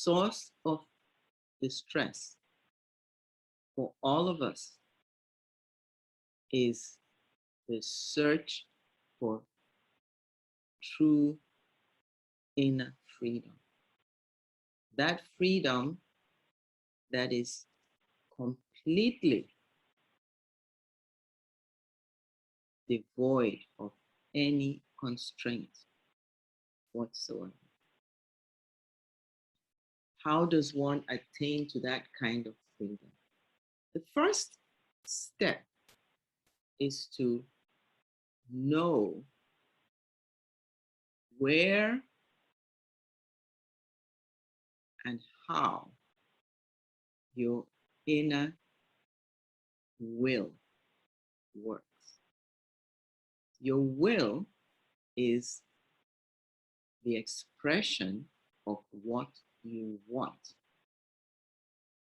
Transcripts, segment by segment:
source of distress for all of us is the search for true inner freedom. That freedom that is completely devoid of any constraint whatsoever. How does one attain to that kind of freedom? The first step is to know where and how your inner will works. Your will is the expression of what you want.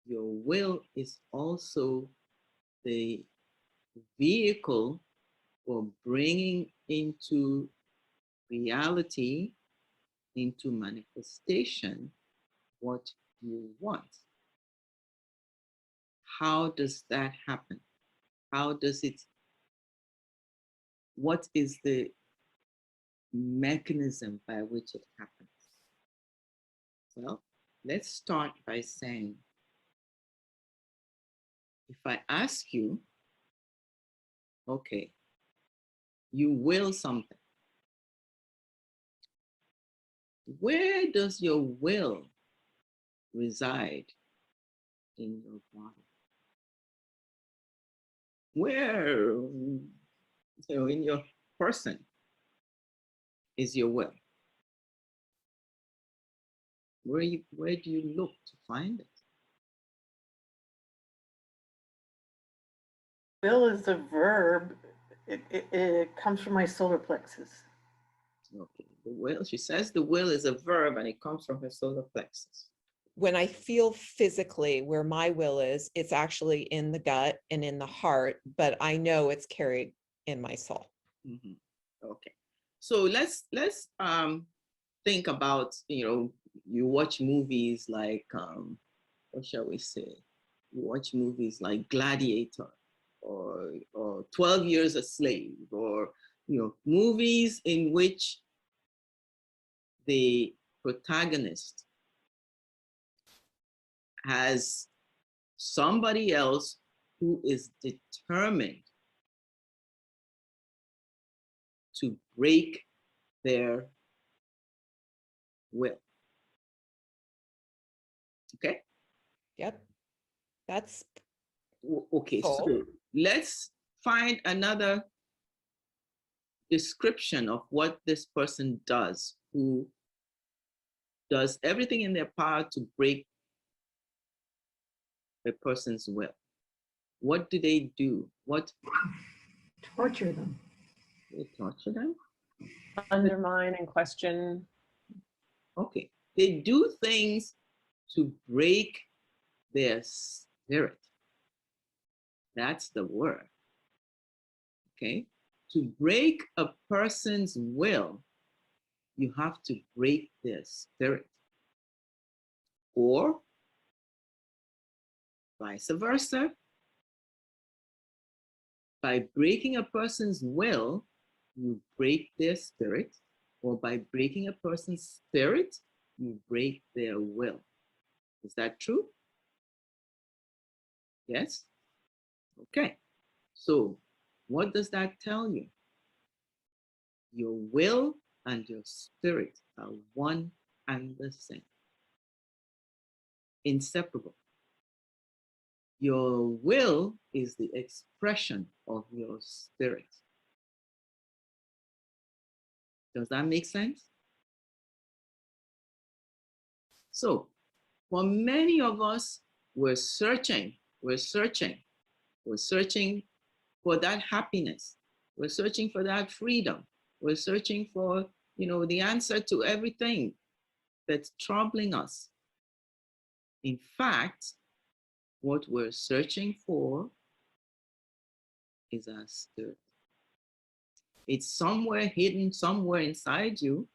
Your will is also the vehicle for bringing into reality, into manifestation, what you want. How does that happen? How does it, what is the mechanism by which it happens? Well, let's start by saying, if I ask you, okay, you will something, where does your will reside in your body? Where, in your person is your will? Where do you look to find it? Will is a verb. It comes from my solar plexus. Okay, the will, she says the will is a verb and it comes from her solar plexus. When I feel physically where my will is, it's actually in the gut and in the heart, but I know it's carried in my soul. Mm-hmm. Okay, so let's think about, you watch movies like what shall we say? You watch movies like Gladiator or 12 Years a Slave, or movies in which the protagonist has somebody else who is determined to break their will. Okay? Yep. That's okay. cool. So let's find another description of what this person does, who does everything in their power to break a person's will. What do they do? What? Torture them. They torture them? Undermine and question. Okay. They do things to break their spirit. That's the word. Okay? To break a person's will, you have to break their spirit. Or vice versa. By breaking a person's will, you break their spirit, or by breaking a person's spirit, you break their will. Is that true? Yes? Okay. So what does that tell you? Your will and your spirit are one and the same. Inseparable. Your will is the expression of your spirit. Does that make sense? So, for many of us, we're searching for that happiness. We're searching for that freedom. We're searching for, the answer to everything that's troubling us. In fact, what we're searching for is our spirit. It's somewhere hidden, somewhere inside you.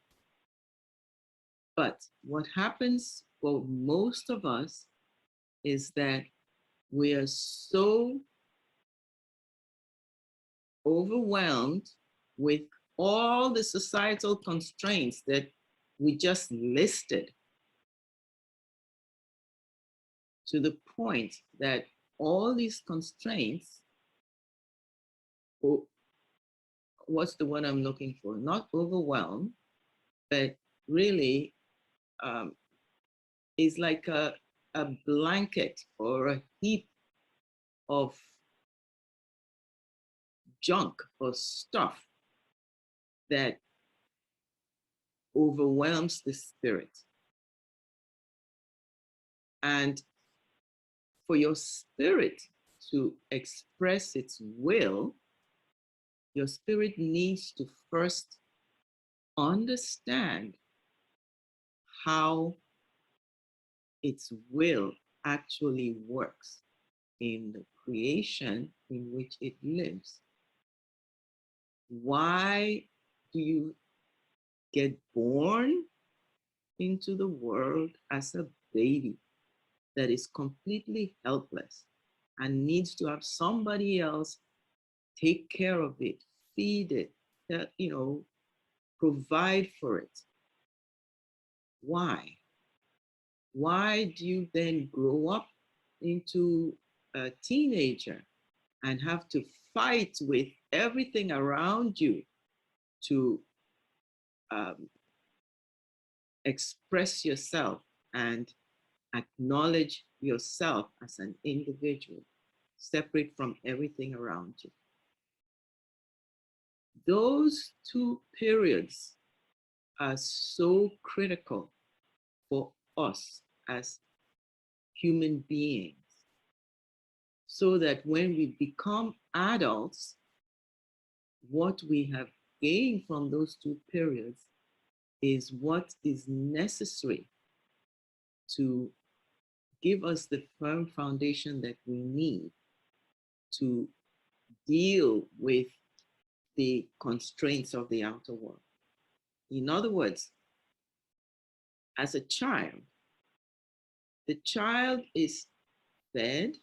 But what happens for most of us is that we are so overwhelmed with all the societal constraints that we just listed, to the point that all these constraints, what's the word I'm looking for? Not overwhelmed, but really is like a blanket or a heap of junk or stuff that overwhelms the spirit. And for your spirit to express its will, your spirit needs to first understand how its will actually works in the creation in which it lives. Why do you get born into the world as a baby that is completely helpless and needs to have somebody else take care of it, feed it, provide for it? Why? Why do you then grow up into a teenager and have to fight with everything around you to express yourself and acknowledge yourself as an individual, separate from everything around you? Those two periods are so critical for us as human beings, so that when we become adults, what we have gained from those two periods is what is necessary to give us the firm foundation that we need to deal with the constraints of the outer world. In other words, as a child, the child is fed,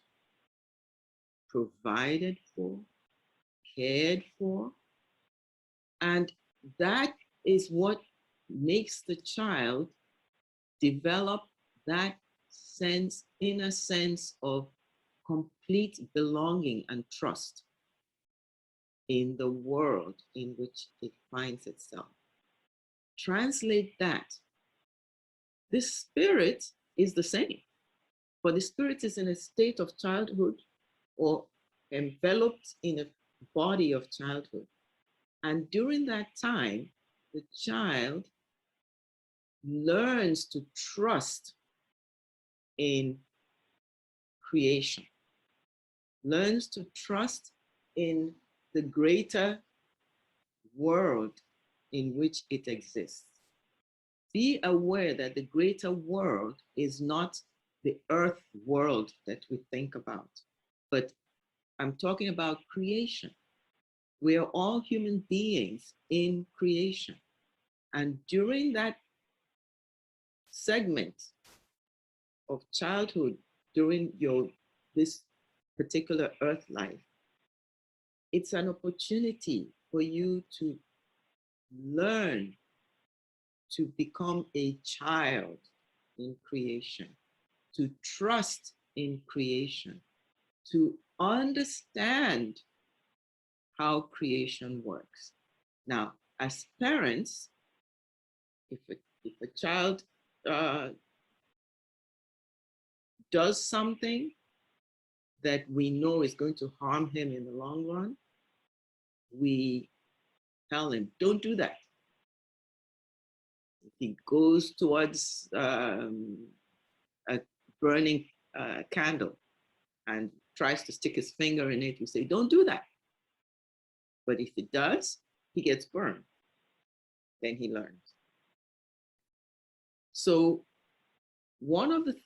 provided for, cared for, and that is what makes the child develop that sense, inner sense of complete belonging and trust in the world in which it finds itself. Translate that. The spirit is the same, but the spirit is in a state of childhood or enveloped in a body of childhood. And during that time, the child learns to trust in creation, learns to trust in the greater world in which it exists. Be aware that the greater world is not the earth world that we think about, but I'm talking about creation. We are all human beings in creation. And during that segment of childhood, during this particular earth life, it's an opportunity for you to learn to become a child in creation, to trust in creation, to understand how creation works. Now, as parents, if a child does something that we know is going to harm him in the long run, we tell him, don't do that. If he goes towards a burning candle and tries to stick his finger in it, we say, don't do that. But if it does, he gets burned. Then he learns. So one of the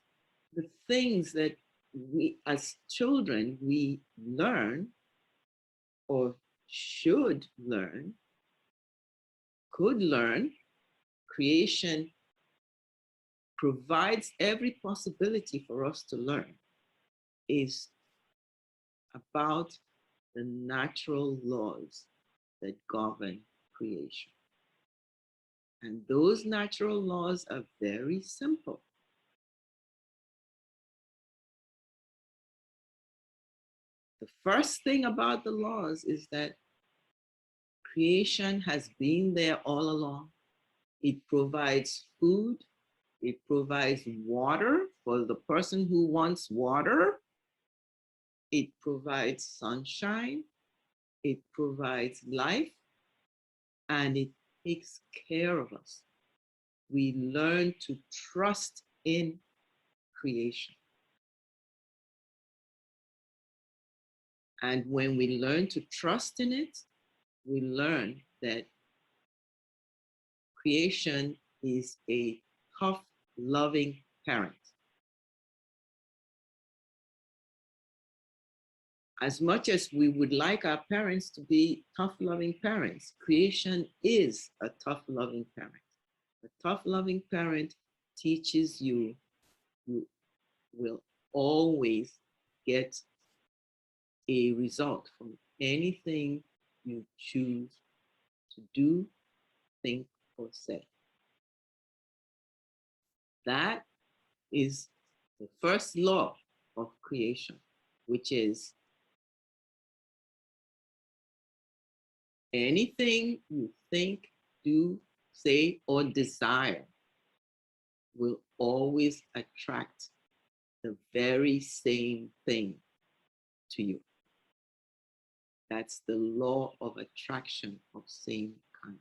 things that we as children, we learn or should learn, could learn, creation provides every possibility for us to learn is about the natural laws that govern creation. And those natural laws are very simple. The first thing about the laws is that creation has been there all along. It provides food. It provides water for the person who wants water. It provides sunshine. It provides life. And it takes care of us. We learn to trust in creation. And when we learn to trust in it, we learn that creation is a tough, loving parent. As much as we would like our parents to be tough, loving parents, creation is a tough, loving parent. A tough, loving parent teaches you, you will always get a result from anything you choose to do, think, or say. That is the first law of creation, which is anything you think, do, say, or desire will always attract the very same thing to you. That's the law of attraction of same kind.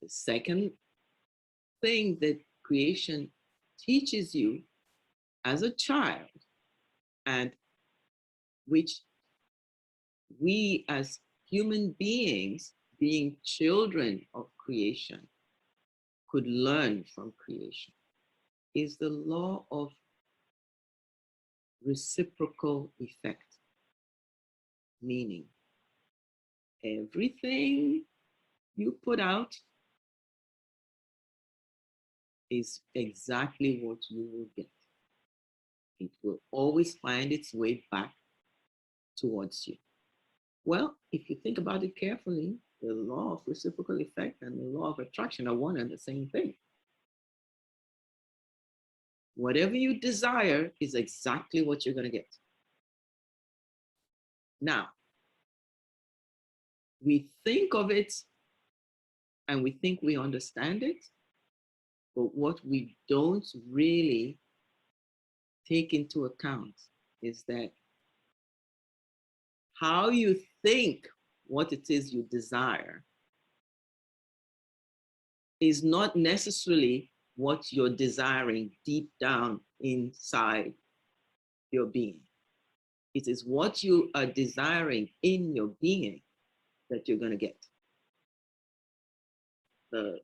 The second thing that creation teaches you as a child, and which we as human beings, being children of creation, could learn from creation, is the law of reciprocal effect. Meaning, everything you put out is exactly what you will get. It will always find its way back towards you. Well, if you think about it carefully, the law of reciprocal effect and the law of attraction are one and the same thing. Whatever you desire is exactly what you're going to get. Now, we think of it and we think we understand it, but what we don't really take into account is that how you think what it is you desire is not necessarily what you're desiring deep down inside your being. It is what you are desiring in your being that you're going to get. The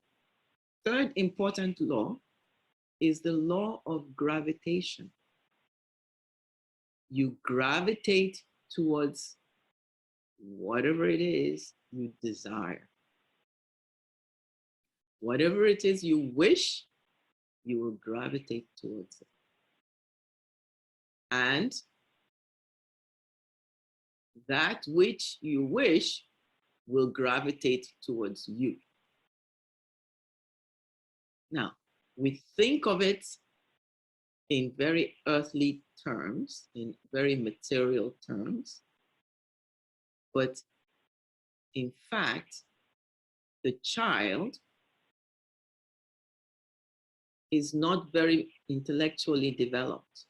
third important law is the law of gravitation. You gravitate towards whatever it is you desire. Whatever it is you wish, you will gravitate towards it. And that which you wish will gravitate towards you. Now, we think of it in very earthly terms, in very material terms, but in fact, the child is not very intellectually developed.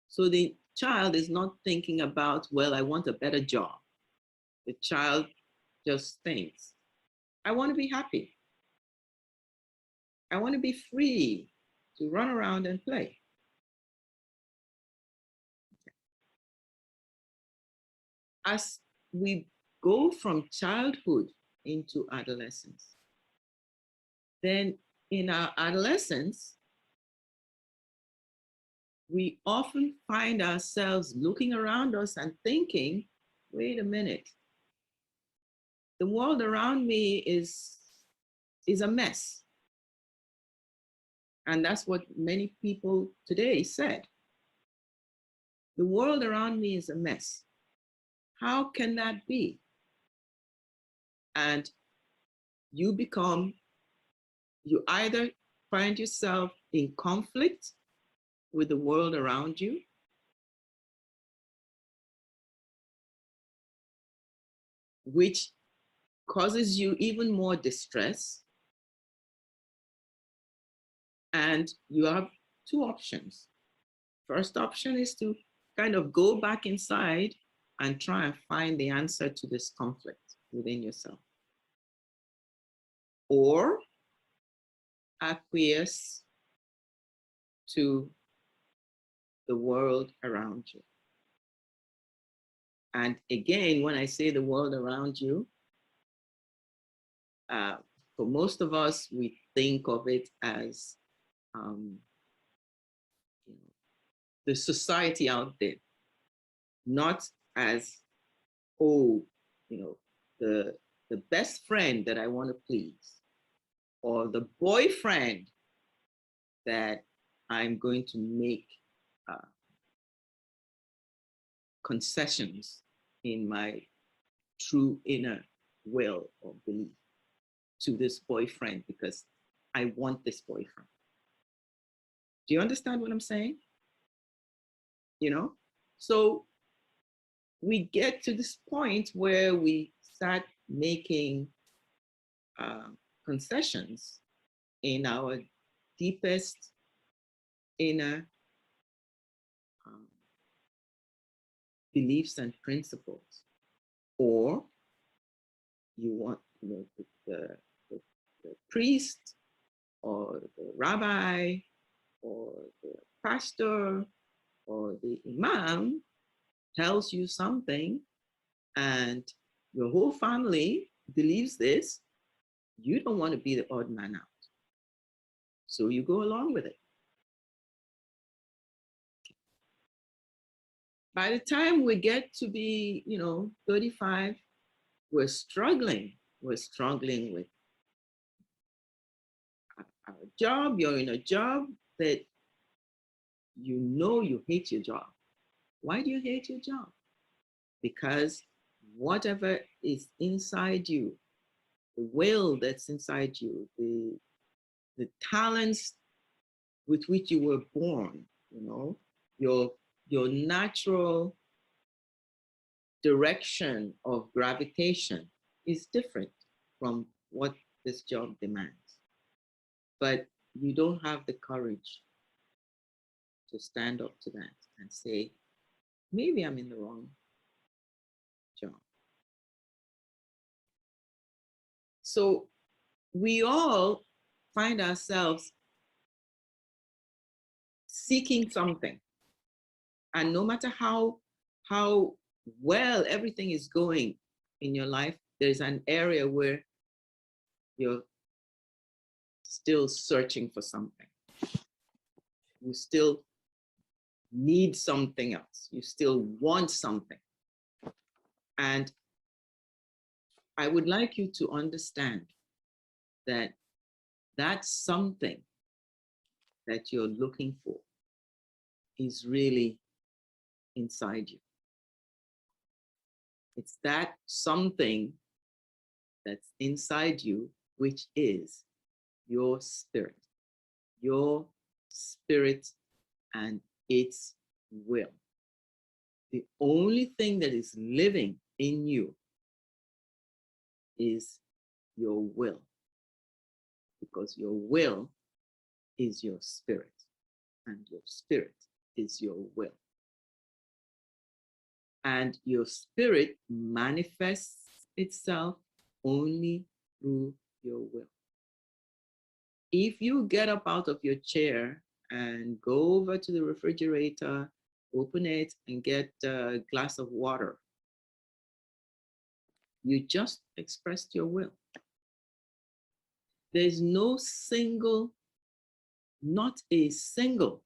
So the child is not thinking about, well, I want a better job. The child just thinks, I want to be happy. I want to be free to run around and play. As we go from childhood into adolescence, then in our adolescence, we often find ourselves looking around us and thinking, wait a minute, the world around me is a mess. And that's what many people today said. The world around me is a mess. How can that be? And you either find yourself in conflict with the world around you, which causes you even more distress. And you have two options. First option is to kind of go back inside and try and find the answer to this conflict within yourself. Or acquiesce to the world around you. And again, when I say the world around you, for most of us, we think of it as the society out there, not as, oh, the best friend that I want to please, or the boyfriend that I'm going to make concessions in my true inner will or belief to this boyfriend because I want this boyfriend. Do you understand what I'm saying? So we get to this point where we start making concessions in our deepest inner beliefs and principles. Or you want the priest or the rabbi or the pastor or the imam tells you something and your whole family believes this, you don't want to be the odd man out. So you go along with it. By the time we get to be, 35, we're struggling. We're struggling with our job. You're in a job that you hate your job. Why do you hate your job? Because whatever is inside you, the will that's inside you, the talents with which you were born, your natural direction of gravitation is different from what this job demands. But you don't have the courage to stand up to that and say, maybe I'm in the wrong job. So we all find ourselves seeking something. And no matter how well everything is going in your life, there's an area where you're still searching for something. You still need something else. You still want something. And I would like you to understand that that's something that you're looking for is really inside you. It's that something that's inside you, which is your spirit and its will. The only thing that is living in you is your will, because your will is your spirit and your spirit is your will. And your spirit manifests itself only through your will. If you get up out of your chair and go over to the refrigerator, open it and get a glass of water, you just expressed your will. There's not a single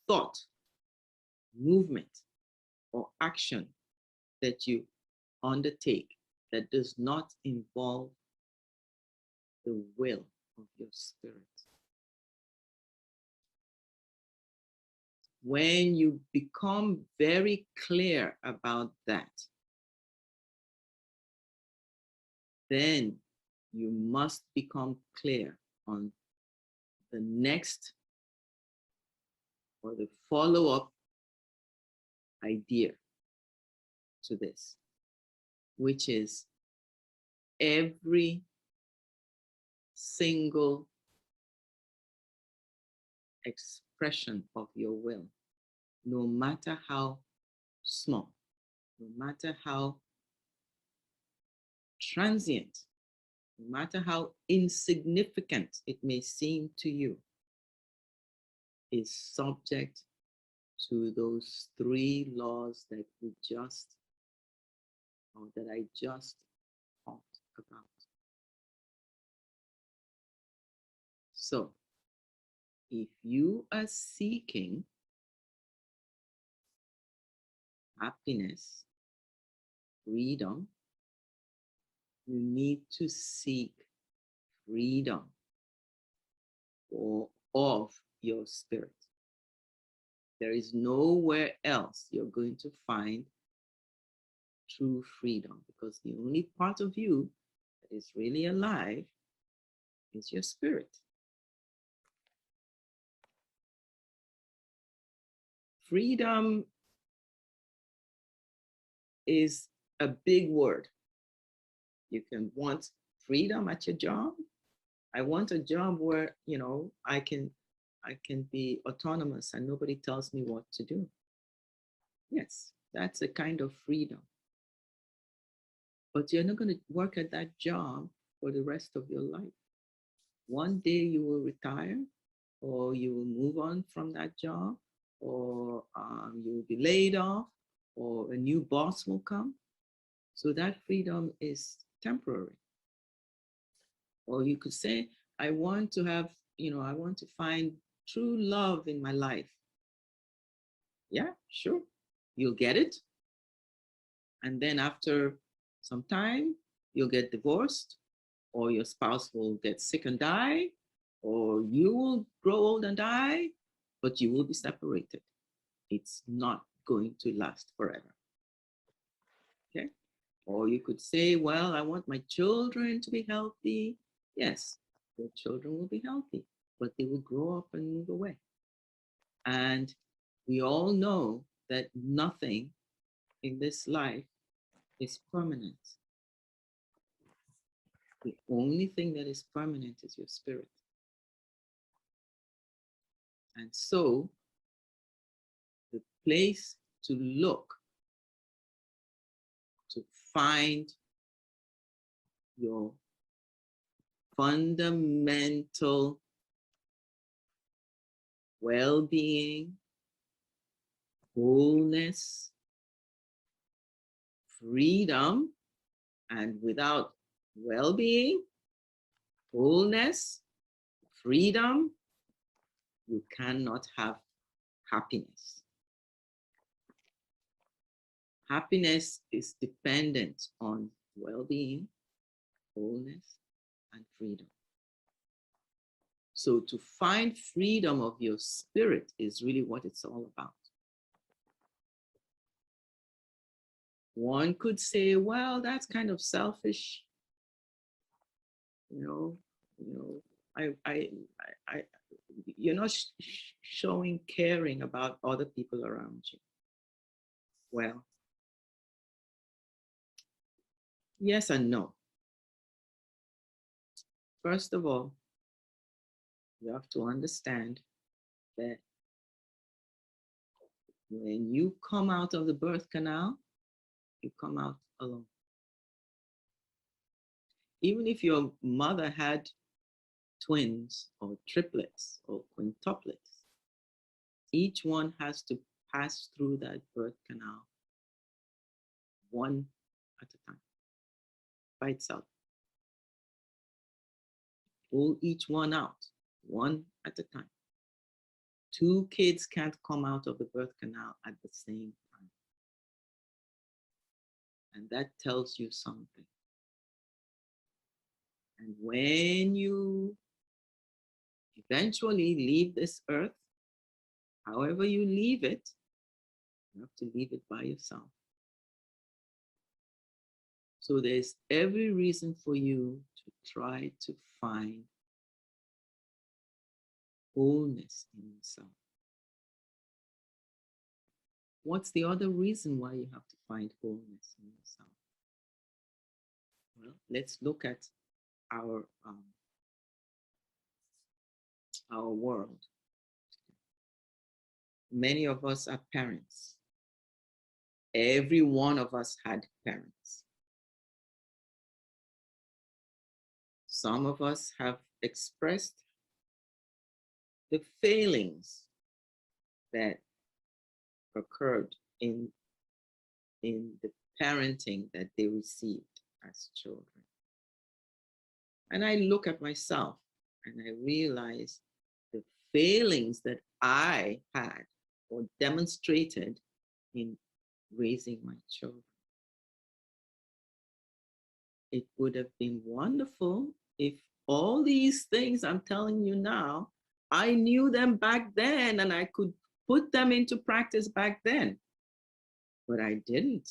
thought, movement, or action that you undertake that does not involve the will of your spirit. When you become very clear about that, then you must become clear on the next or the follow-up idea to this, which is every single expression of your will, no matter how small, no matter how transient, no matter how insignificant it may seem to you, is subject to those three laws that we just, or that I just talked about. So, if you are seeking happiness, freedom, you need to seek freedom of your spirit. There is nowhere else you're going to find true freedom, because the only part of you that is really alive is your spirit. Freedom is a big word. You can want freedom at your job. I want a job where, you know, I can be autonomous and nobody tells me what to do. Yes, that's a kind of freedom. But you're not going to work at that job for the rest of your life. One day you will retire, or you will move on from that job, or you will be laid off, or a new boss will come. So that freedom is temporary. Or you could say, I want to have, you know, I want to find true love in my life. Yeah, sure. You'll get it. And then after some time, you'll get divorced, or your spouse will get sick and die, or you will grow old and die, but you will be separated. It's not going to last forever. Okay? Or you could say, well, I want my children to be healthy. Yes, your children will be healthy, but they will grow up and move away. And we all know that nothing in this life is permanent. The only thing that is permanent is your spirit. And so the place to look to find your fundamental well-being, wholeness, freedom, and without well-being, wholeness, freedom, you cannot have happiness. Happiness is dependent on well-being, wholeness, and freedom. So to find freedom of your spirit is really what it's all about. One could say, well, that's kind of selfish. You're not showing caring about other people around you. Well, yes and no. First of all, you have to understand that when you come out of the birth canal, you come out alone. Even if your mother had twins or triplets or quintuplets, each one has to pass through that birth canal one at a time by itself. Pull each one out one at a time. Two kids can't come out of the birth canal at the same time. And that tells you something. And when you eventually leave this earth, however you leave it, you have to leave it by yourself. So there's every reason for you to try to find wholeness in yourself. What's the other reason why you have to find wholeness in yourself? Well, let's look at our world. Many of us are parents. Every one of us had parents. Some of us have expressed the failings that occurred in the parenting that they received as children. And I look at myself and I realize the failings that I had or demonstrated in raising my children. It would have been wonderful if all these things I'm telling you now, I knew them back then and I could put them into practice back then. But I didn't.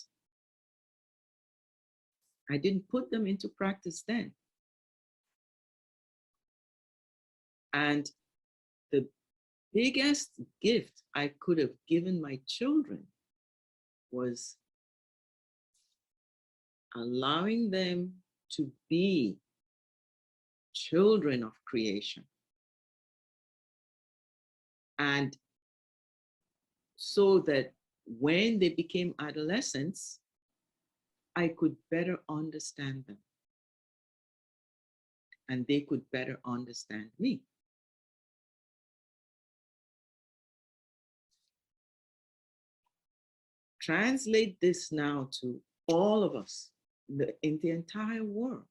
I didn't put them into practice then. And the biggest gift I could have given my children was allowing them to be children of creation. And so that when they became adolescents, I could better understand them. And they could better understand me. Translate this now to all of us in the entire world.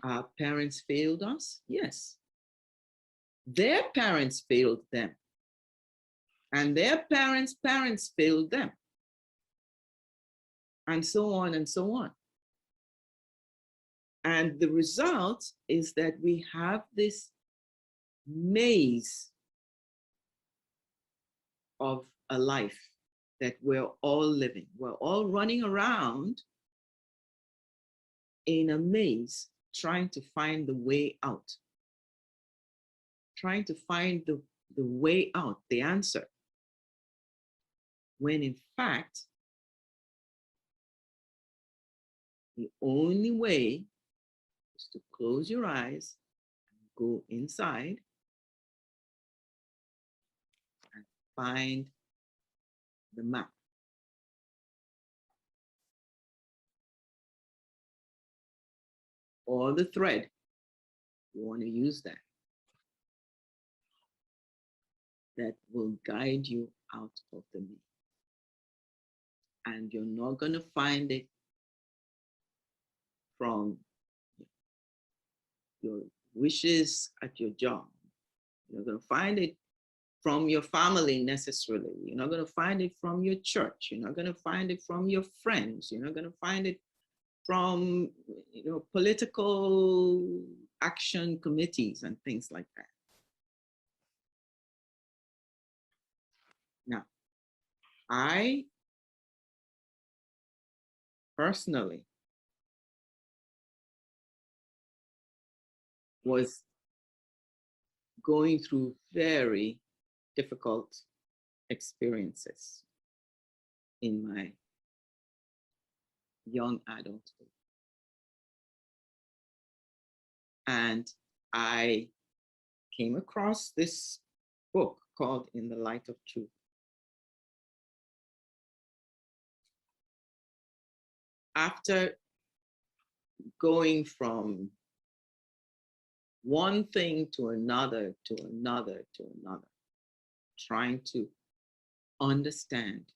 Our parents failed us? Yes. Their parents failed them. And their parents' parents failed them. And so on and so on. And the result is that we have this maze of a life that we're all living. We're all running around in a maze, trying to find the way out. Trying to find the way out, the answer. When in fact, the only way is to close your eyes, and go inside, and find the map. Or the thread. You want to use that. That will guide you out of the maze. And you're not going to find it from your wishes at your job. You're not going to find it from your family necessarily. You're not going to find it from your church. You're not going to find it from your friends. You're not going to find it from political action committees and things like that. Now, I personally was going through very difficult experiences in my young adulthood. And I came across this book called In the Light of Truth. After going from one thing to another, trying to understand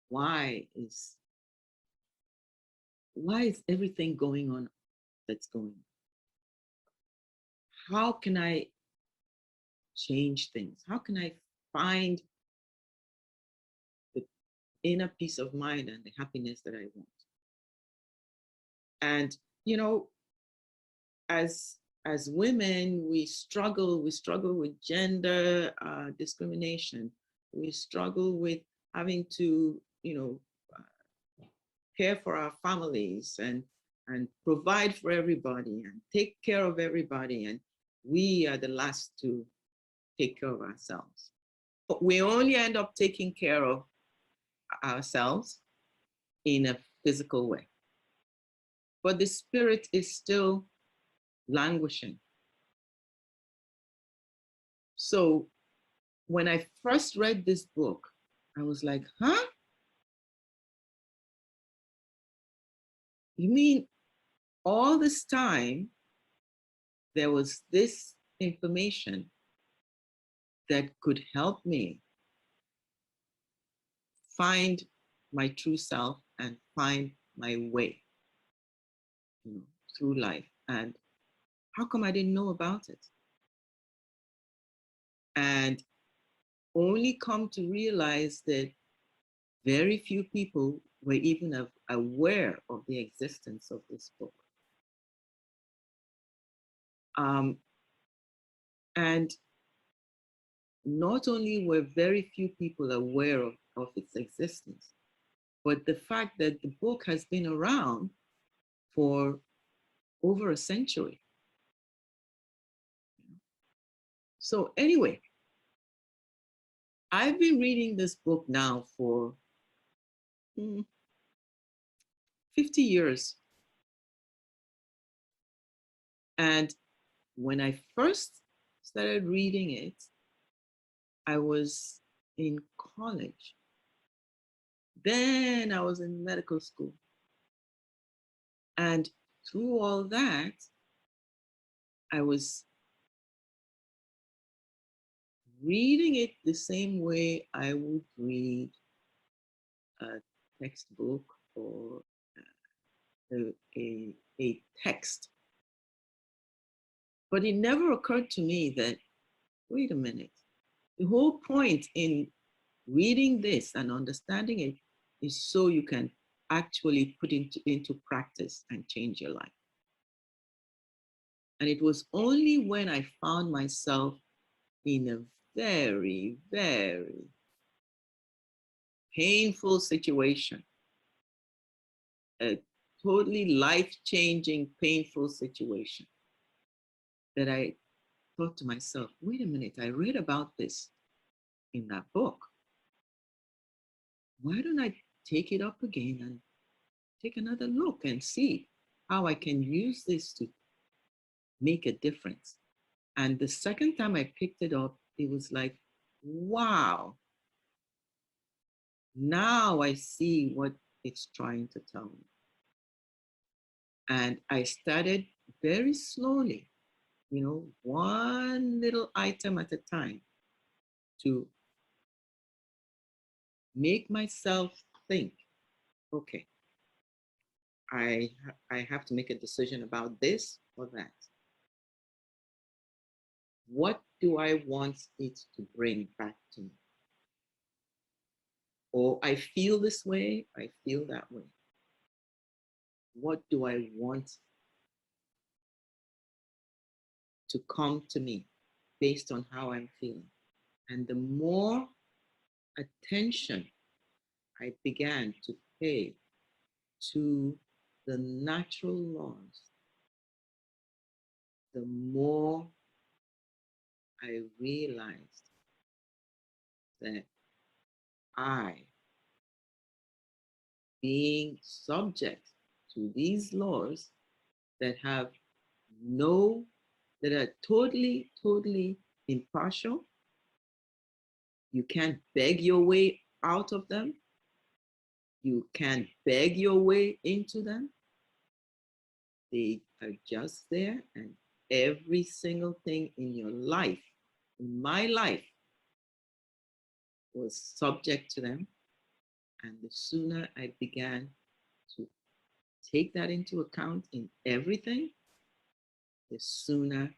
why is everything going on that's going on? How can I change things? How can I find the inner peace of mind and the happiness that I want? And, as as women, we struggle with gender discrimination. We struggle with having to, care for our families and provide for everybody and take care of everybody. And we are the last to take care of ourselves. But we only end up taking care of ourselves in a physical way. But the spirit is still languishing. So when I first read this book, I was like, huh? You mean all this time there was this information that could help me find my true self and find my way, through life? And how come I didn't know about it? And only come to realize that very few people were even aware of the existence of this book. And not only were very few people aware of its existence, but the fact that the book has been around for over a century. So anyway, I've been reading this book now for 50 years. And when I first started reading it, I was in college. Then I was in medical school. And through all that, I was reading it the same way I would read a textbook or a text. But it never occurred to me that, wait a minute, the whole point in reading this and understanding it is so you can actually put into practice and change your life. And it was only when I found myself in a very, very painful situation, a totally life-changing, painful situation, that I thought to myself, wait a minute, I read about this in that book. Why don't I take it up again and take another look and see how I can use this to make a difference? And the second time I picked it up, it was like, wow, now I see what it's trying to tell me. And I started very slowly, one little item at a time, to make myself think, okay, I have to make a decision about this or that. What do I want it to bring back to me? Or I feel this way, I feel that way. What do I want to come to me based on how I'm feeling? And the more attention I began to pay to the natural laws, the more I realized that I, being subject to these laws that are totally, totally impartial, you can't beg your way out of them. You can't beg your way into them. They are just there, and every single thing in your life, in my life, was subject to them. And the sooner I began to take that into account in everything, the sooner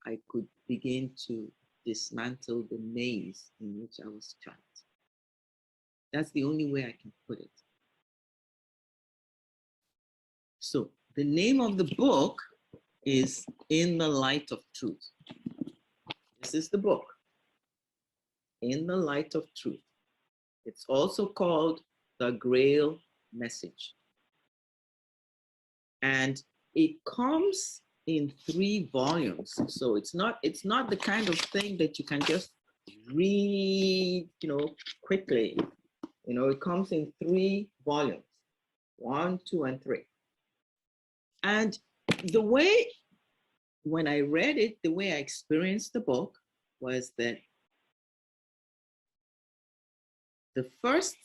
I could begin to dismantle the maze in which I was trapped. That's the only way I can put it. So the name of the book is In the Light of Truth. This is the book, In the Light of Truth. It's also called The Grail Message. And it comes in 3 volumes. So it's not the kind of thing that you can just read, quickly. It comes in 3 volumes, 1, 2, and 3. And the way, when I read it, the way I experienced the book was that the first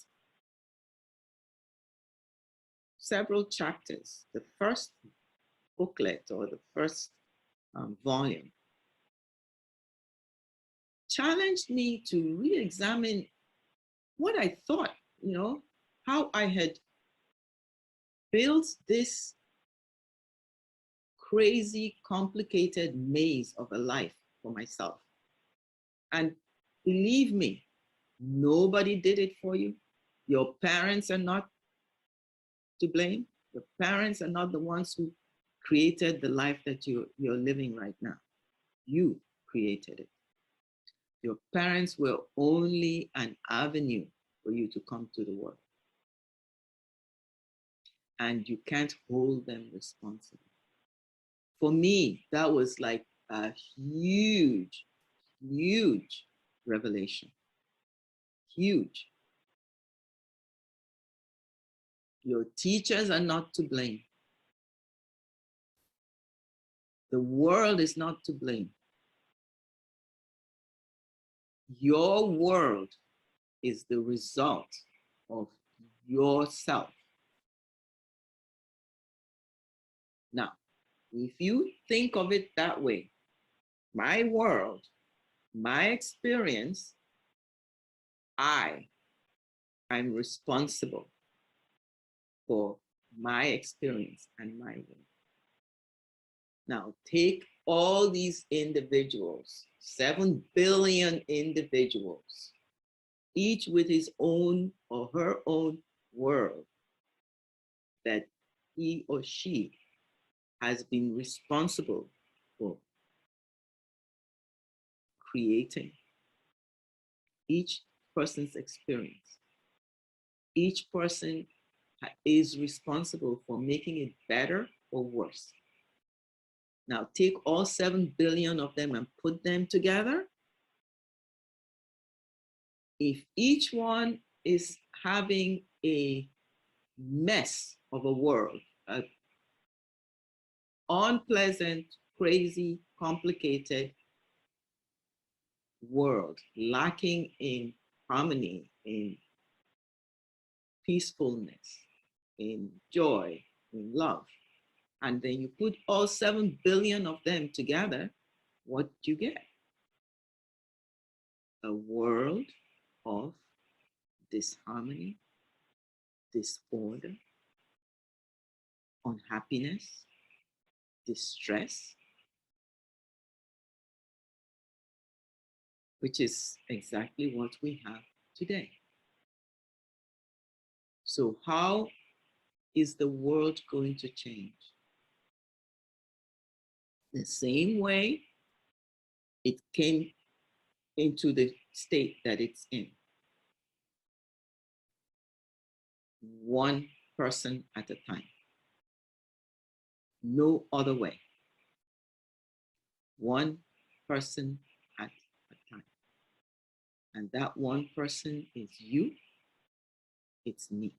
several chapters, the first booklet or the first volume, challenged me to re-examine what I thought, how I had built this crazy, complicated maze of a life for myself. And believe me, nobody did it for you. Your parents are not to blame. Your parents are not the ones who created the life that you're living right now. You created it. Your parents were only an avenue for you to come to the world. And you can't hold them responsible. For me, that was like a huge, huge revelation. Huge. Your teachers are not to blame. The world is not to blame. Your world is the result of yourself. Now, if you think of it that way, my world, my experience, I'm responsible for my experience and my world. Now, take all these individuals, 7 billion individuals, each with his own or her own world that he or she has been responsible for creating. Each person's experience. Each person is responsible for making it better or worse. Now take all 7 billion of them and put them together. If each one is having a mess of a world, an unpleasant, crazy, complicated world, lacking in harmony, in peacefulness, in joy, in love, and then you put all 7 billion of them together, what do you get? A world of disharmony, disorder, unhappiness, distress, which is exactly what we have today. So how is the world going to change? The same way it came into the state that it's in. One person at a time. No other way. One person at a time. And that one person is you, it's me.